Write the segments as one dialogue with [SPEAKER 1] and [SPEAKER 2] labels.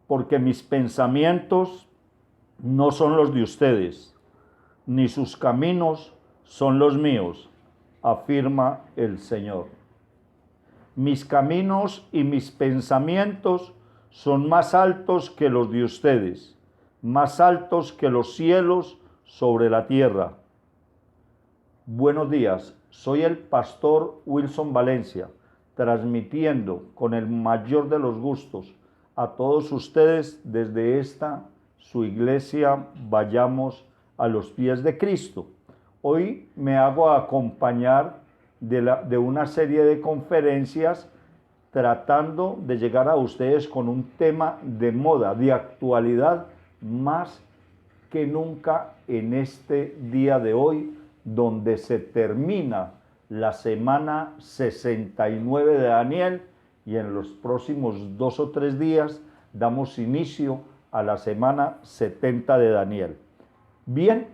[SPEAKER 1] porque mis pensamientos no son los de ustedes, ni sus caminos son los míos, afirma el Señor. Mis caminos y mis pensamientos son más altos que los de ustedes, más altos que los cielos sobre la tierra. Buenos días, soy el pastor Wilson Valencia, transmitiendo con el mayor de los gustos a todos ustedes desde esta su iglesia Vayamos a los pies de Cristo. Hoy me hago acompañar de una serie de conferencias tratando de llegar a ustedes con un tema de moda, de actualidad, más que nunca en este día de hoy, donde se termina la semana 69 de Daniel y en los próximos 2 o 3 días damos inicio a la semana 70 de Daniel. Bien,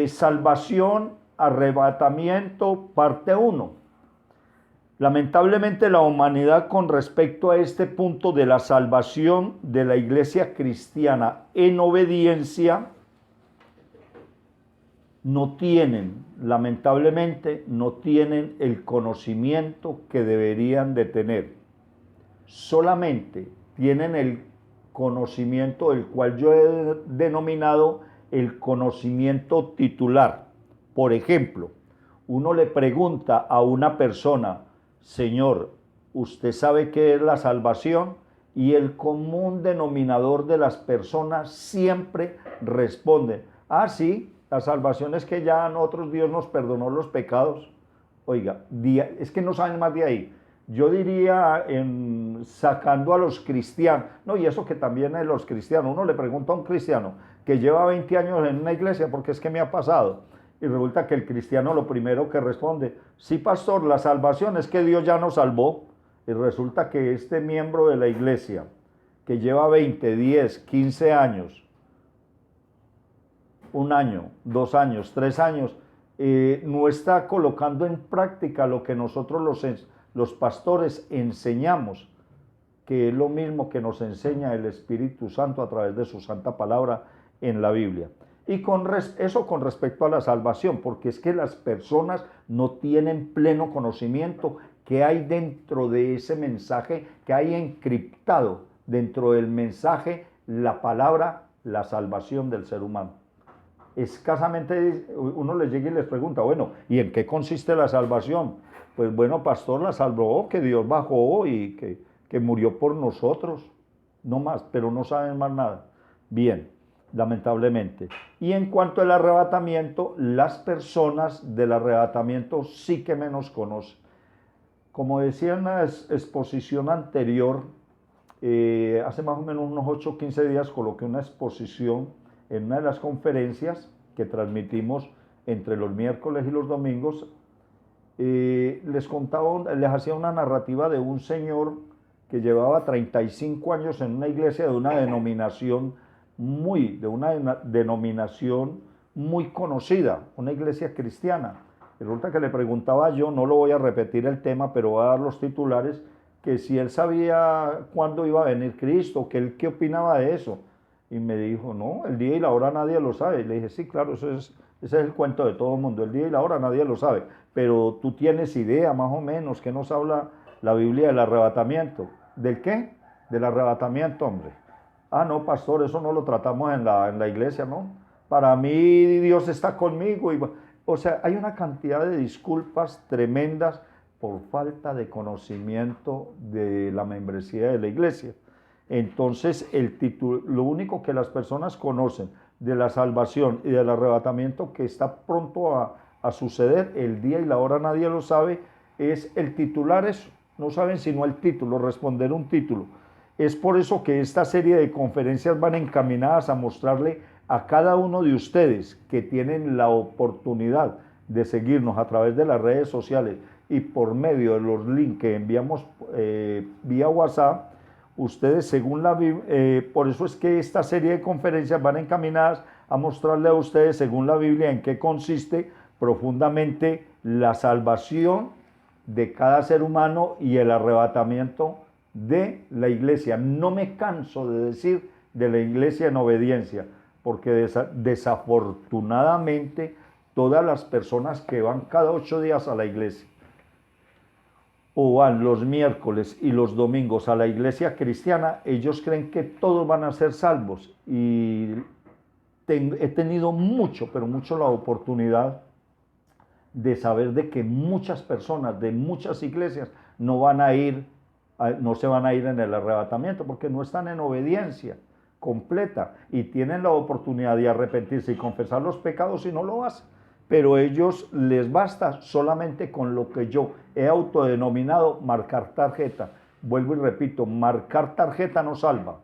[SPEAKER 1] salvación, arrebatamiento, parte 1. Lamentablemente la humanidad con respecto a este punto de la salvación de la iglesia cristiana en obediencia, lamentablemente no tienen el conocimiento que deberían de tener. Solamente tienen el conocimiento, el cual yo he denominado el conocimiento titular. Por ejemplo, uno le pregunta a una persona: Señor, ¿usted sabe qué es la salvación? Y el común denominador de las personas siempre responde: ah, sí, la salvación es que ya a nosotros Dios nos perdonó los pecados. Oiga, es que no saben más de ahí. Yo diría, sacando a los cristianos, no, y eso que también es los cristianos, uno le pregunta a un cristiano que lleva 20 años en una iglesia, porque es que me ha pasado, y resulta que el cristiano lo primero que responde: sí, pastor, la salvación es que Dios ya nos salvó, y resulta que este miembro de la iglesia, que lleva 20, 10, 15 años, 1 año, 2 años, 3 años, no está colocando en práctica lo que nosotros los pastores enseñamos, que es lo mismo que nos enseña el Espíritu Santo a través de su santa palabra en la Biblia. Y eso con respecto a la salvación, porque es que las personas no tienen pleno conocimiento que hay dentro de ese mensaje, que hay encriptado dentro del mensaje la palabra, la salvación del ser humano. Escasamente uno les llega y les pregunta: bueno, ¿y en qué consiste la salvación? Pues bueno, pastor, la salvó, que Dios bajó y que murió por nosotros, no más, pero no saben más nada. Bien, lamentablemente. Y en cuanto al arrebatamiento, las personas del arrebatamiento sí que menos conocen. Como decía en una exposición anterior, hace más o menos unos 8 o 15 días coloqué una exposición en una de las conferencias que transmitimos entre los miércoles y los domingos. Les hacía una narrativa de un señor que llevaba 35 años en una iglesia de una denominación muy conocida, una iglesia cristiana. Resulta que le preguntaba yo, no lo voy a repetir el tema, pero voy a dar los titulares, que si él sabía cuándo iba a venir Cristo, que él qué opinaba de eso. Y me dijo: no, el día y la hora nadie lo sabe. Y le dije: sí, claro, ese es el cuento de todo el mundo, el día y la hora nadie lo sabe, pero tú tienes idea más o menos qué nos habla la Biblia del arrebatamiento. ¿Del qué? Del arrebatamiento, hombre. Ah, no, pastor, eso no lo tratamos en la iglesia, ¿no? Para mí Dios está conmigo. O sea, hay una cantidad de disculpas tremendas por falta de conocimiento de la membresía de la iglesia. Entonces, lo único que las personas conocen de la salvación y del arrebatamiento que está pronto a suceder, el día y la hora nadie lo sabe, es el titular. Eso, no saben sino el título, responder un título. Es por eso que esta serie de conferencias van encaminadas a mostrarle a cada uno de ustedes que tienen la oportunidad de seguirnos a través de las redes sociales y por medio de los links que enviamos vía WhatsApp. Ustedes, según la Biblia, por eso es que esta serie de conferencias van encaminadas a mostrarle a ustedes, según la Biblia, en qué consiste profundamente la salvación de cada ser humano y el arrebatamiento de la iglesia. No me canso de decir de la iglesia en obediencia, porque desafortunadamente todas las personas que van cada 8 días a la iglesia o van los miércoles y los domingos a la iglesia cristiana, ellos creen que todos van a ser salvos. Y he tenido mucho, pero mucho la oportunidad de saber de que muchas personas de muchas iglesias no se van a ir en el arrebatamiento porque no están en obediencia completa y tienen la oportunidad de arrepentirse y confesar los pecados y no lo hacen. Pero ellos les basta solamente con lo que yo he autodenominado marcar tarjeta. Vuelvo y repito, marcar tarjeta no salva.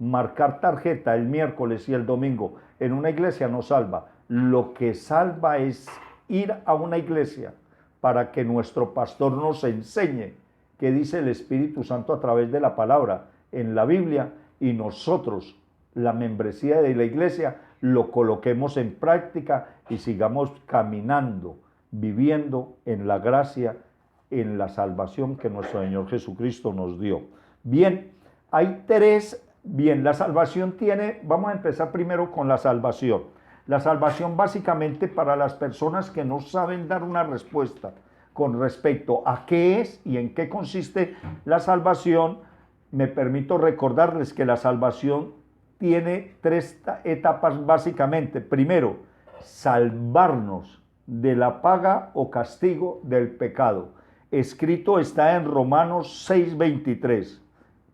[SPEAKER 1] Marcar tarjeta el miércoles y el domingo en una iglesia no salva. Lo que salva es ir a una iglesia para que nuestro pastor nos enseñe qué dice el Espíritu Santo a través de la palabra en la Biblia, y nosotros, la membresía de la iglesia, lo coloquemos en práctica y sigamos caminando, viviendo en la gracia, en la salvación que nuestro Señor Jesucristo nos dio. Bien, la salvación tiene, vamos a empezar primero con la salvación. La salvación básicamente para las personas que no saben dar una respuesta con respecto a qué es y en qué consiste la salvación, me permito recordarles que la salvación tiene 3 etapas básicamente. Primero, salvarnos de la paga o castigo del pecado. Escrito está en Romanos 6:23.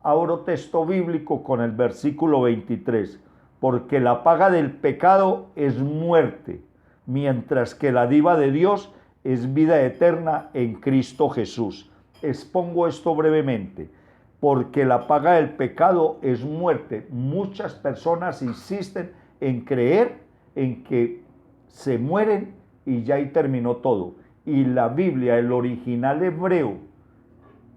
[SPEAKER 1] Abro texto bíblico con el versículo 23. Porque la paga del pecado es muerte, mientras que la dádiva de Dios es vida eterna en Cristo Jesús. Expongo esto brevemente. Porque la paga del pecado es muerte. Muchas personas insisten en creer en que se mueren y ya ahí terminó todo. Y la Biblia, el original hebreo,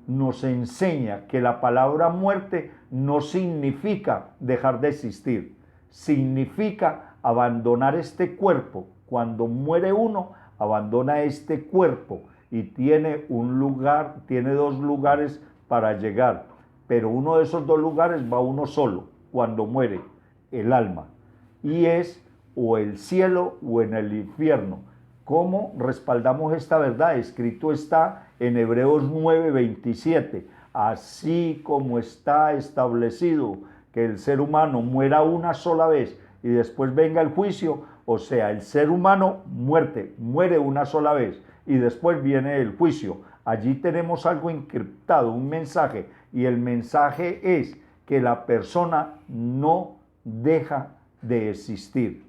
[SPEAKER 1] nos enseña que la palabra muerte no significa dejar de existir. Significa abandonar este cuerpo. Cuando muere uno, abandona este cuerpo y tiene 2 lugares para llegar. Pero uno de esos 2 lugares va uno solo cuando muere, el alma. Y es o el cielo o en el infierno. ¿Cómo respaldamos esta verdad? Escrito está en Hebreos 9:27. Así como está establecido que el ser humano muera una sola vez y después venga el juicio, o sea, el ser humano muere una sola vez y después viene el juicio. Allí tenemos algo encriptado, un mensaje, y el mensaje es que la persona no deja de existir.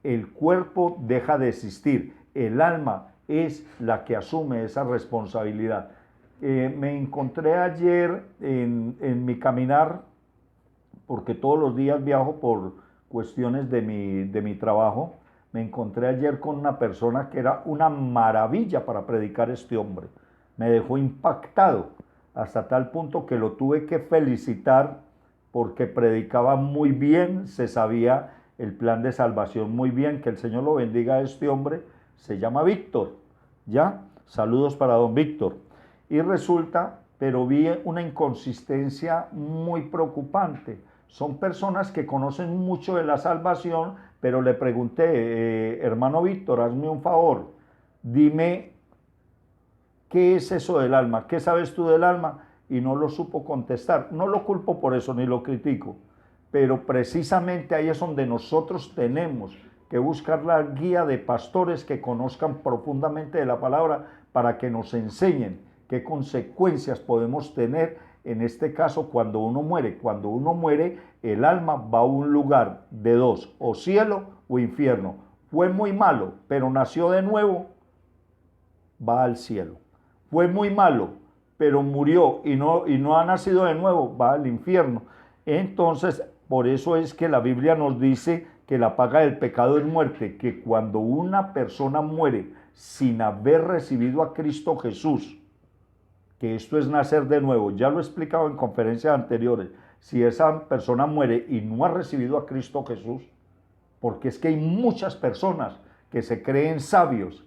[SPEAKER 1] El cuerpo deja de existir, el alma es la que asume esa responsabilidad. Me encontré ayer en mi caminar, porque todos los días viajo por cuestiones de mi trabajo. Me encontré ayer con una persona que era una maravilla para predicar. Este hombre me dejó impactado hasta tal punto que lo tuve que felicitar porque predicaba muy bien, se sabía el plan de salvación muy bien. Que el Señor lo bendiga a este hombre. Se llama Víctor, ¿ya? Saludos para don Víctor. Y resulta, pero vi una inconsistencia muy preocupante. Son personas que conocen mucho de la salvación, pero le pregunté, hermano Víctor, hazme un favor, dime, ¿qué es eso del alma? ¿Qué sabes tú del alma? Y no lo supo contestar. No lo culpo por eso, ni lo critico, pero precisamente ahí es donde nosotros tenemos que buscar la guía de pastores que conozcan profundamente de la palabra para que nos enseñen qué consecuencias podemos tener en este caso cuando uno muere. Cuando uno muere, el alma va a un lugar de 2, o cielo o infierno. Fue muy malo, pero nació de nuevo, va al cielo. Fue muy malo, pero murió y no ha nacido de nuevo, va al infierno. Entonces, por eso es que la Biblia nos dice que la paga del pecado es muerte, que cuando una persona muere sin haber recibido a Cristo Jesús, que esto es nacer de nuevo, ya lo he explicado en conferencias anteriores, si esa persona muere y no ha recibido a Cristo Jesús, porque es que hay muchas personas que se creen sabios,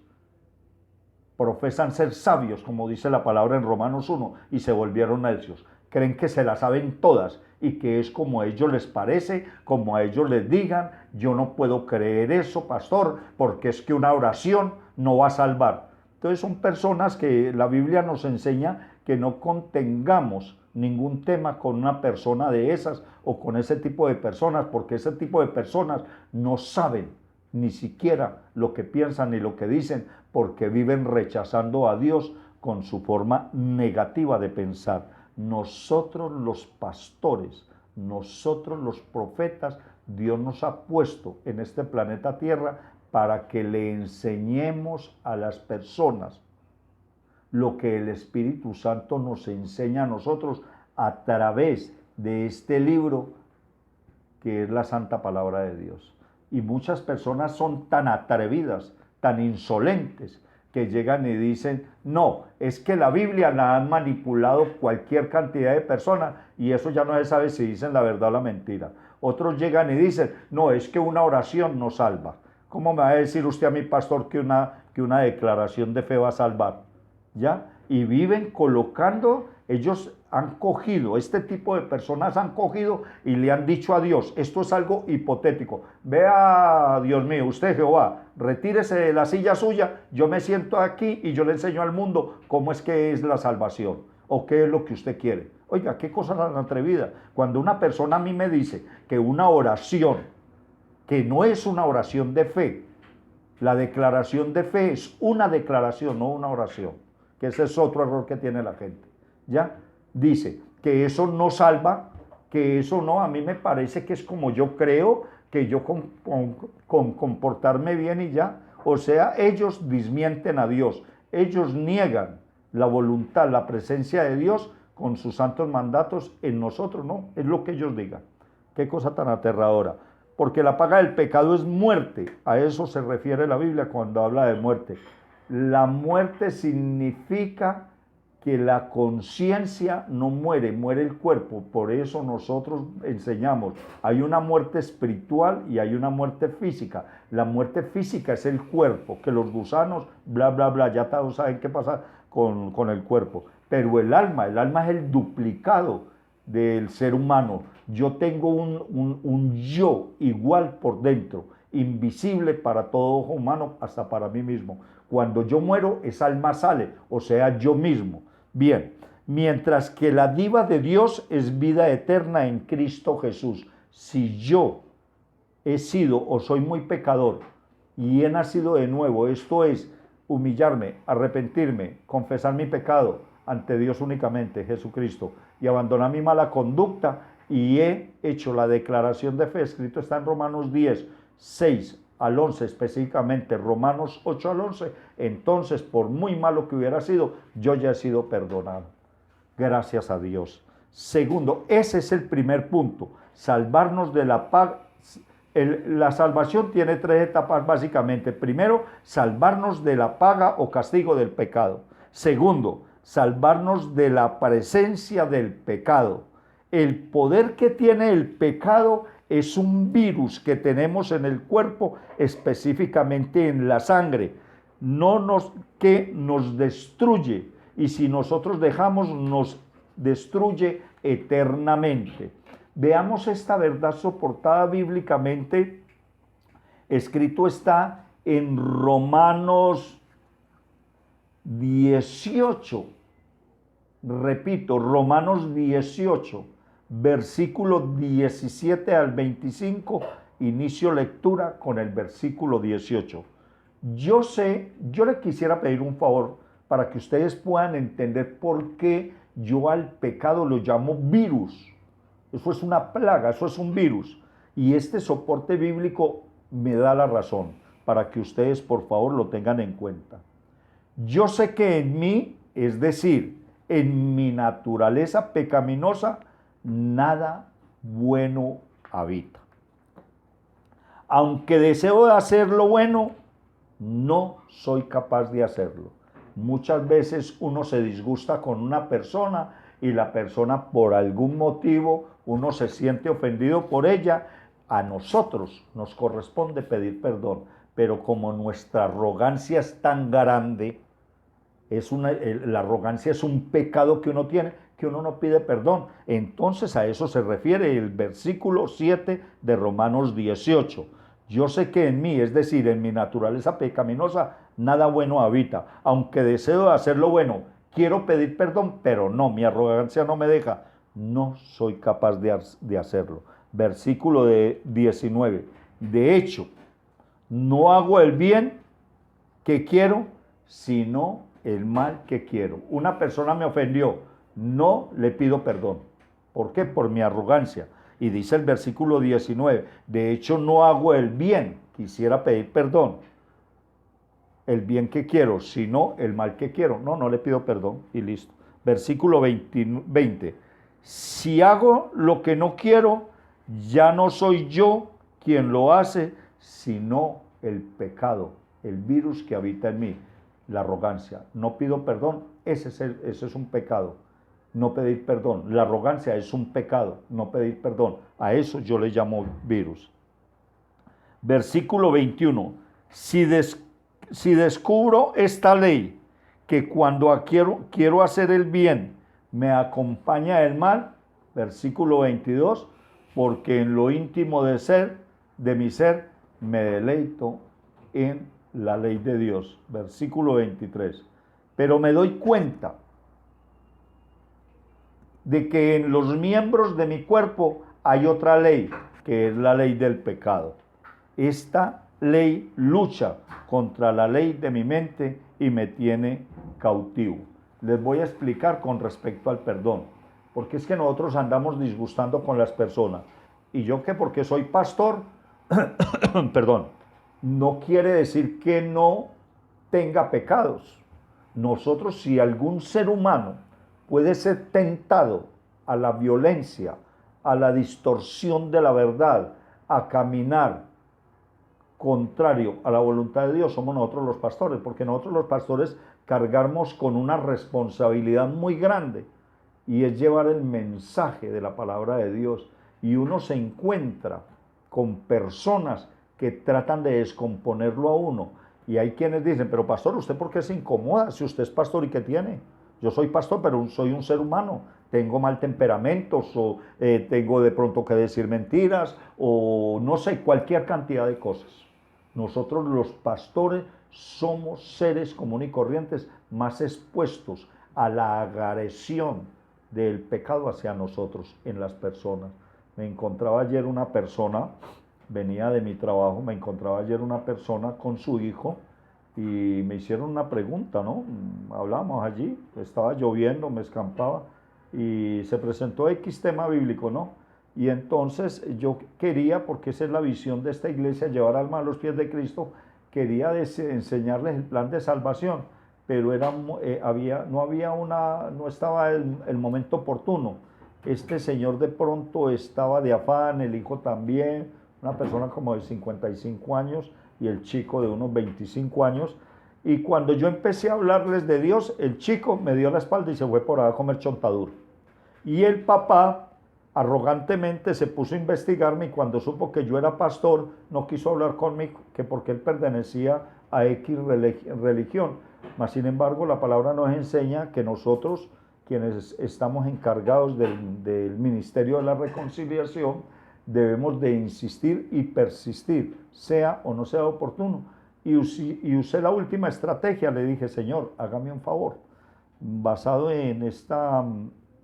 [SPEAKER 1] profesan ser sabios, como dice la palabra en Romanos 1, y se volvieron necios. creen que se las saben todas y que es como a ellos les parece, como a ellos les digan. Yo no puedo creer eso, pastor, porque es que una oración no va a salvar. Entonces son personas que la Biblia nos enseña que no contengamos ningún tema con una persona de esas o con ese tipo de personas, porque ese tipo de personas no saben ni siquiera lo que piensan ni lo que dicen, porque viven rechazando a Dios con su forma negativa de pensar. Nosotros los pastores, nosotros los profetas, Dios nos ha puesto en este planeta Tierra para que le enseñemos a las personas lo que el Espíritu Santo nos enseña a nosotros a través de este libro que es la Santa Palabra de Dios. Y muchas personas son tan atrevidas, tan insolentes, que llegan y dicen, no, es que la Biblia la han manipulado cualquier cantidad de personas y eso ya no se sabe si dicen la verdad o la mentira. Otros llegan y dicen, no, es que una oración no salva. ¿Cómo me va a decir usted a mi pastor que una declaración de fe va a salvar? ¿Ya? Y viven colocando, ellos han cogido, este tipo de personas han cogido y le han dicho a Dios, esto es algo hipotético, vea, Dios mío, usted Jehová, retírese de la silla suya, yo me siento aquí y yo le enseño al mundo cómo es que es la salvación, o qué es lo que usted quiere. Oiga, qué cosa tan atrevida. Cuando una persona a mí me dice que una oración, que no es una oración de fe, la declaración de fe es una declaración, no una oración, que ese es otro error que tiene la gente, ¿ya? Dice que eso no salva, que eso no, a mí me parece que es como yo creo, que yo con comportarme bien y ya. O sea, ellos desmienten a Dios, ellos niegan la voluntad, la presencia de Dios con sus santos mandatos en nosotros, ¿no? Es lo que ellos digan. Qué cosa tan aterradora. Porque la paga del pecado es muerte, a eso se refiere la Biblia cuando habla de muerte. La muerte significa que la conciencia no muere, muere el cuerpo. Por eso nosotros enseñamos, hay una muerte espiritual y hay una muerte física. La muerte física es el cuerpo, que los gusanos, bla, bla, bla, ya todos saben qué pasa con el cuerpo. Pero el alma es el duplicado del ser humano. Yo tengo un yo igual por dentro, invisible para todo ojo humano, hasta para mí mismo. Cuando yo muero, esa alma sale, o sea, yo mismo. Bien, mientras que la diva de Dios es vida eterna en Cristo Jesús. Si yo he sido o soy muy pecador y he nacido de nuevo, esto es humillarme, arrepentirme, confesar mi pecado ante Dios únicamente, Jesucristo, y abandonar mi mala conducta, y he hecho la declaración de fe, escrito está en Romanos 10, 6 al 11, específicamente Romanos 8 al 11, entonces por muy malo que hubiera sido, yo ya he sido perdonado. Gracias a Dios. Segundo, ese es el primer punto, salvarnos de la paga. La salvación tiene tres etapas básicamente. Primero, salvarnos de la paga o castigo del pecado. Segundo, salvarnos de la presencia del pecado. El poder que tiene el pecado es un virus que tenemos en el cuerpo, específicamente en la sangre, que nos destruye, y si nosotros dejamos, nos destruye eternamente. Veamos esta verdad soportada bíblicamente. Escrito está en Romanos 18. Repito, Romanos 18, versículo 17 al 25, inicio lectura con el versículo 18. Yo le quisiera pedir un favor para que ustedes puedan entender por qué yo al pecado lo llamo virus. Eso es una plaga, eso es un virus. Y este soporte bíblico me da la razón, para que ustedes por favor lo tengan en cuenta. Yo sé que en mí, es decir, en mi naturaleza pecaminosa, nada bueno habita. Aunque deseo de hacer lo bueno, no soy capaz de hacerlo. Muchas veces uno se disgusta con una persona y la persona por algún motivo, uno se siente ofendido por ella. A nosotros nos corresponde pedir perdón, pero como nuestra arrogancia es tan grande, la arrogancia es un pecado que uno tiene, que uno no pide perdón. Entonces a eso se refiere el versículo 7 de Romanos 18. Yo sé que en mí, es decir, en mi naturaleza pecaminosa, nada bueno habita. Aunque deseo hacer lo bueno, quiero pedir perdón, pero no, mi arrogancia no me deja. No soy capaz de hacerlo. Versículo 19. De hecho, no hago el bien que quiero, sino el mal que quiero. Una persona me ofendió, no le pido perdón. ¿Por qué? Por mi arrogancia. Y dice el versículo 19, de hecho no hago el bien, quisiera pedir perdón, el bien que quiero, sino el mal que quiero. No, no le pido perdón y listo. Versículo 20, si hago lo que no quiero, ya no soy yo quien lo hace, sino el pecado, el virus que habita en mí, la arrogancia. No pido perdón, ese es un pecado. No pedir perdón. La arrogancia es un pecado, no pedir perdón. A eso yo le llamo virus. Versículo 21. Si descubro esta ley, que cuando quiero hacer el bien, me acompaña el mal, versículo 22, porque en lo íntimo de mi ser, me deleito en la ley de Dios. Versículo 23. Pero me doy cuenta de que en los miembros de mi cuerpo hay otra ley, que es la ley del pecado. Esta ley lucha contra la ley de mi mente y me tiene cautivo. Les voy a explicar con respecto al perdón, porque es que nosotros andamos disgustando con las personas. Y yo que porque soy pastor, perdón, no quiere decir que no tenga pecados. Nosotros, si algún ser humano puede ser tentado a la violencia, a la distorsión de la verdad, a caminar contrario a la voluntad de Dios, somos nosotros los pastores, porque nosotros los pastores cargamos con una responsabilidad muy grande y es llevar el mensaje de la palabra de Dios, y uno se encuentra con personas que tratan de descomponerlo a uno, y hay quienes dicen, pero pastor, ¿usted por qué se incomoda si usted es pastor y qué tiene? Yo soy pastor, pero soy un ser humano, tengo mal temperamento, o tengo de pronto que decir mentiras, o no sé, cualquier cantidad de cosas. Nosotros los pastores somos seres comunes y corrientes más expuestos a la agresión del pecado hacia nosotros en las personas. Me encontraba ayer una persona, venía de mi trabajo, me encontraba ayer una persona con su hijo y me hicieron una pregunta, ¿no? Hablamos allí, estaba lloviendo, me escampaba y se presentó X tema bíblico, ¿no? Y entonces yo quería, porque esa es la visión de esta iglesia, llevar alma a los pies de Cristo, quería enseñarles el plan de salvación, pero no estaba el momento oportuno. Este señor de pronto estaba de afán, el hijo también, una persona como de 55 años y el chico de unos 25 años. Y cuando yo empecé a hablarles de Dios, el chico me dio la espalda y se fue por ahí a comer chontaduro. Y el papá arrogantemente se puso a investigarme, y cuando supo que yo era pastor, no quiso hablar conmigo, que porque él pertenecía a X religión. Mas sin embargo, la palabra nos enseña que nosotros, quienes estamos encargados del ministerio de la reconciliación, debemos de insistir y persistir, sea o no sea oportuno. Y usé la última estrategia, le dije, Señor, hágame un favor, basado en esta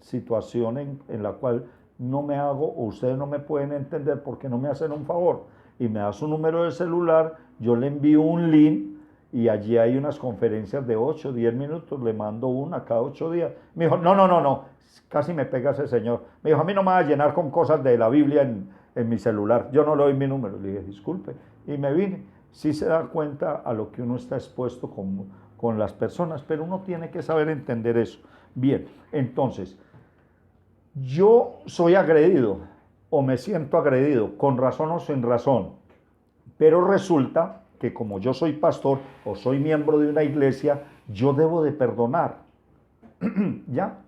[SPEAKER 1] situación en la cual no me hago, o ustedes no me pueden entender porque no me hacen un favor, y me da su número de celular, yo le envío un link, y allí hay unas conferencias de 8, 10 minutos, le mando una cada 8 días. Me dijo, no, casi me pega ese señor. Me dijo, a mí no me va a llenar con cosas de la Biblia en mi celular, yo no le doy mi número. Le dije, disculpe, y me vine. Sí se da cuenta a lo que uno está expuesto con las personas, pero uno tiene que saber entender eso. Bien, entonces, yo soy agredido o me siento agredido, con razón o sin razón, pero resulta que como yo soy pastor o soy miembro de una iglesia, yo debo de perdonar, ¿ya?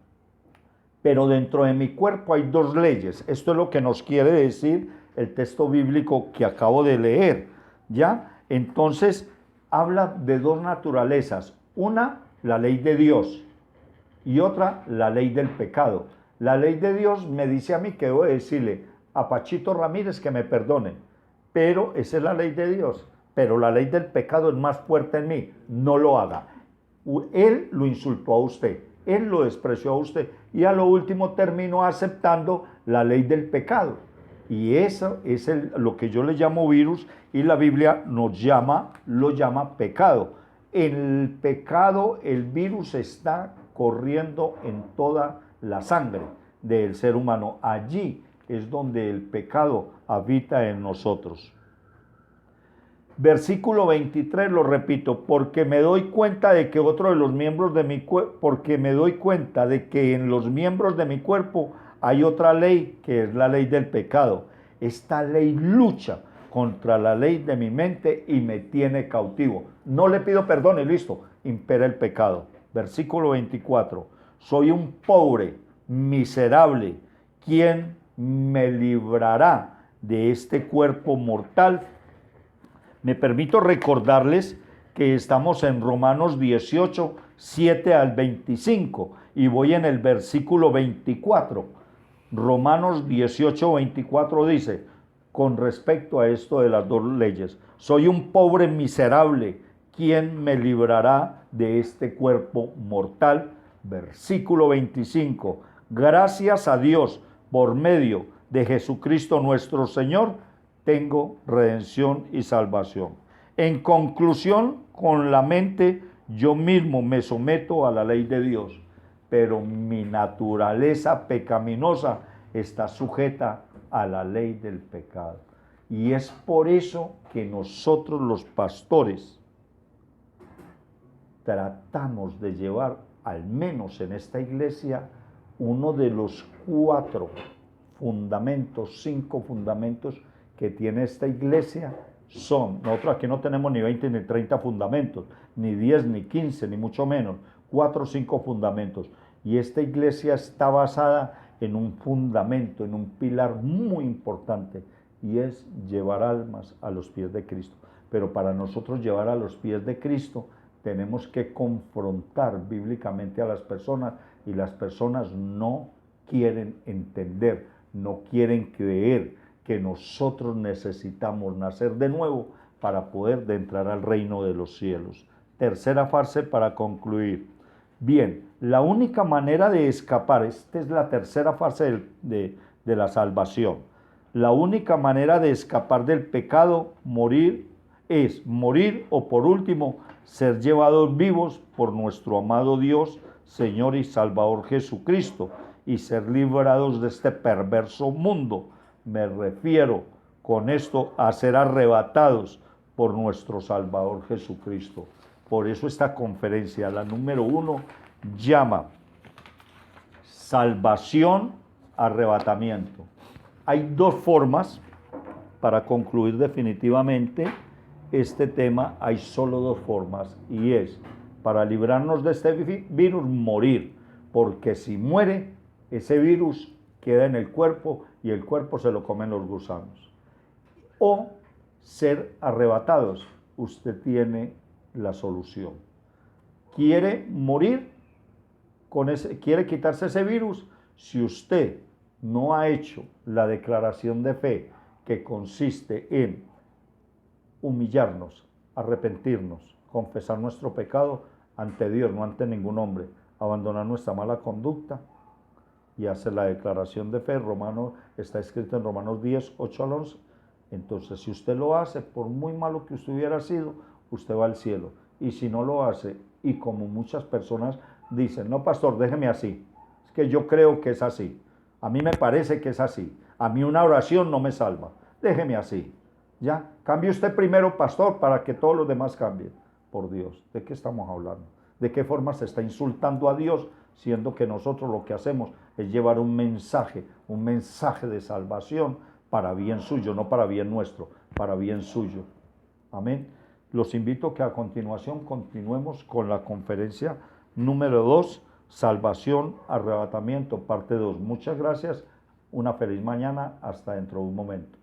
[SPEAKER 1] Pero dentro de mi cuerpo hay dos leyes. Esto es lo que nos quiere decir el texto bíblico que acabo de leer, ¿ya? Entonces, habla de dos naturalezas. Una, la ley de Dios, y otra, la ley del pecado. La ley de Dios me dice a mí que debo decirle a Pachito Ramírez que me perdone, pero esa es la ley de Dios. Pero la ley del pecado es más fuerte en mí, no lo haga. Él lo insultó a usted, él lo despreció a usted y a lo último terminó aceptando la ley del pecado. Y eso es lo que yo le llamo virus y la Biblia lo llama pecado. El pecado, el virus está corriendo en toda la sangre del ser humano. Allí es donde el pecado habita en nosotros. Versículo 23, lo repito, porque me doy cuenta de que otro de los miembros de mi cuerpo, porque me doy cuenta de que en los miembros de mi cuerpo hay otra ley, que es la ley del pecado. Esta ley lucha contra la ley de mi mente y me tiene cautivo. No le pido perdón y listo, impera el pecado. Versículo 24, soy un pobre, miserable, ¿quién me librará de este cuerpo mortal? Me permito recordarles que estamos en Romanos 18, 7 al 25 y voy en el versículo 24. Romanos 18, 24 dice, con respecto a esto de las dos leyes, soy un pobre miserable, ¿quién me librará de este cuerpo mortal? Versículo 25, gracias a Dios por medio de Jesucristo nuestro Señor, tengo redención y salvación. En conclusión, con la mente yo mismo me someto a la ley de Dios, pero mi naturaleza pecaminosa está sujeta a la ley del pecado. Y es por eso que nosotros los pastores tratamos de llevar, al menos en esta iglesia, uno de los 4 fundamentos, 5 fundamentos que tiene esta iglesia son, nosotros aquí no tenemos ni 20 ni 30 fundamentos, ni 10 ni 15, ni mucho menos, 4 o 5 fundamentos. Y esta iglesia está basada en un fundamento, en un pilar muy importante, y es llevar almas a los pies de Cristo. Pero para nosotros llevar a los pies de Cristo, tenemos que confrontar bíblicamente a las personas, y las personas no quieren entender, no quieren creer que nosotros necesitamos nacer de nuevo para poder entrar al reino de los cielos. Tercera fase para concluir. Bien, la única manera de escapar, esta es la tercera fase de la salvación. La única manera de escapar del pecado, es morir o por último, ser llevados vivos por nuestro amado Dios, Señor y Salvador Jesucristo, y ser librados de este perverso mundo. Me refiero con esto a ser arrebatados por nuestro Salvador Jesucristo. Por eso esta conferencia, la número 1, llama salvación, arrebatamiento. Hay 2 formas para concluir definitivamente este tema. Hay solo 2 formas, y es para librarnos de este virus, morir, porque si muere, ese virus queda en el cuerpo y el cuerpo se lo comen los gusanos. O ser arrebatados. Usted tiene la solución. ¿Quiere morir? ¿Quiere quitarse ese virus? Si usted no ha hecho la declaración de fe, que consiste en humillarnos, arrepentirnos, confesar nuestro pecado ante Dios, no ante ningún hombre, abandonar nuestra mala conducta y hacer la declaración de fe. Está escrito en Romanos 10, 8 al 11. Entonces, si usted lo hace, por muy malo que usted hubiera sido, usted va al cielo. Y si no lo hace, y como muchas personas dicen, no, pastor, déjeme así, es que yo creo que es así, a mí me parece que es así, a mí una oración no me salva, déjeme así. Ya, cambie usted primero, pastor, para que todos los demás cambien. Por Dios, ¿de qué estamos hablando? ¿De qué forma se está insultando a Dios, siendo que nosotros lo que hacemos es llevar un mensaje de salvación para bien suyo, no para bien nuestro, para bien suyo? Amén. Los invito a que a continuación continuemos con la conferencia número 2, salvación, arrebatamiento, parte 2. Muchas gracias, una feliz mañana, hasta dentro de un momento.